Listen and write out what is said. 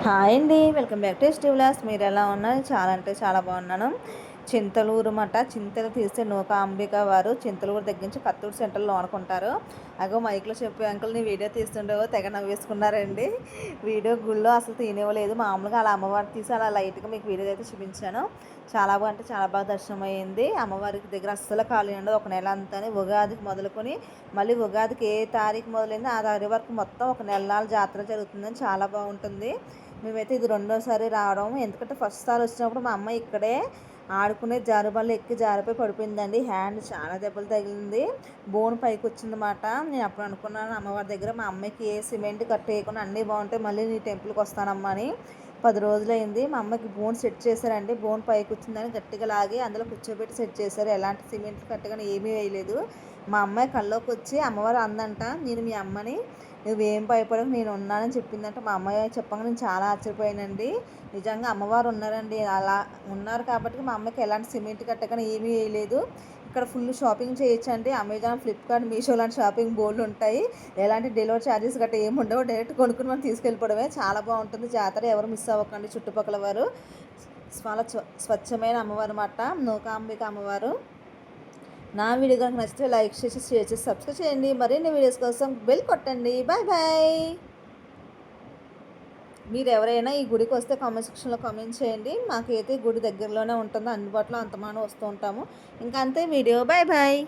Hi అండి, welcome back to ST vlogs. మీరు ఎలా ఉన్నారు? చాలా అంటే చాలా బాగున్నాను. చింతలూరు మాట చింతలు తీస్తే నూకాంబిక వారు చింతలూరు దగ్గర నుంచి కత్తూరు సెంటర్లో ఆడుకుంటారు. అగో మైక్లో చెప్పే అంకుల్ని వీడియో తీస్తుండేవో తెగ నవ్వేసుకున్నారండి. వీడియో గుళ్ళో అసలు తీనివ్వలేదు, మామూలుగా అలా అమ్మవారిని తీసి అలా లైట్గా మీకు వీడియో అయితే చూపించాను. చాలా బాగా అంటే చాలా బాగా దర్శనం అయ్యింది. అమ్మవారికి దగ్గర అస్సలు ఖాళీ ఉండదు. ఒక నెల అంతా ఉగాదికి మొదలుకొని మళ్ళీ ఉగాదికి ఏ తారీఖు మొదలైందో ఆ తారీఖు వరకు మొత్తం ఒక నెల జాతర జరుగుతుందని చాలా బాగుంటుంది. మేమైతే ఇది రెండోసారి రావడం, ఎందుకంటే ఫస్ట్ సారి వచ్చినప్పుడు మా అమ్మ ఇక్కడే ఆడుకునే జారుబళ్ళు ఎక్కి జారిపోయి పడిపోయిందండి. హ్యాండ్ చాలా దెబ్బలు తగిలింది, బోన్ పైకి వచ్చిందన్నమాట. నేను అప్పుడు అనుకున్నాను అమ్మవారి దగ్గర, మా అమ్మకి ఏ సిమెంట్ కట్టేయకుండా అన్నీ బాగుంటాయి, మళ్ళీ నీ టెంపుల్కి వస్తానమ్మా అని. 10 రోజులైంది. మా అమ్మకి బోన్ సెట్ చేశారండి. బోన్ పైకి వచ్చిందని గట్టిగా లాగి అందులో కూర్చోబెట్టి సెట్ చేశారు. ఎలాంటి సిమెంట్ కట్టగానే ఏమీ వేయలేదు. మా అమ్మాయి కల్లోకి వచ్చి అమ్మవారు అందంట, నేను మీ అమ్మని, నువ్వేం భయపడకు నేను ఉన్నానని చెప్పిందంటే మా అమ్మాయి చెప్పగా నేను చాలా ఆశ్చర్యపోయానండి. నిజంగా అమ్మవారు ఉన్నారండి. అలా ఉన్నారు కాబట్టి మా అమ్మకి ఎలాంటి సిమెంట్ కట్టగానే ఏమీ వేయలేదు. ఇక్కడ ఫుల్ షాపింగ్ చేయొచ్చు అండి. అమెజాన్, ఫ్లిప్కార్ట్, మీషో లాంటి షాపింగ్ బోర్డులు ఉంటాయి. ఎలాంటి డెలివరీ ఛార్జెస్ గట్రా ఏమి ఉండవు. డైరెక్ట్ కొనుక్కుని మనం తీసుకెళ్ళిపోవడమే. చాలా బాగుంటుంది జాతర, ఎవరు మిస్ అవ్వకండి. చుట్టుపక్కల వారు చాలా స్వచ్ఛమైన అమ్మవారు అన్నమాట, నూకాంబిక అమ్మవారు. నా వీడియో కనుక నచ్చితే లైక్ చేసి షేర్ చేసి సబ్స్క్రైబ్ చేయండి. మరిన్ని వీడియోస్ కోసం బెల్ కొట్టండి. Bye bye. మీరు ఎవరైనా ఈ గుడికి వస్తే కామెంట్ సెక్షన్లో కామెంట్ చేయండి. మాకైతే గుడి దగ్గరలోనే ఉంటుందో, అందుబాటులో అంతమానం వస్తూ ఉంటాము. ఇంకా అంతే వీడియో. Bye bye.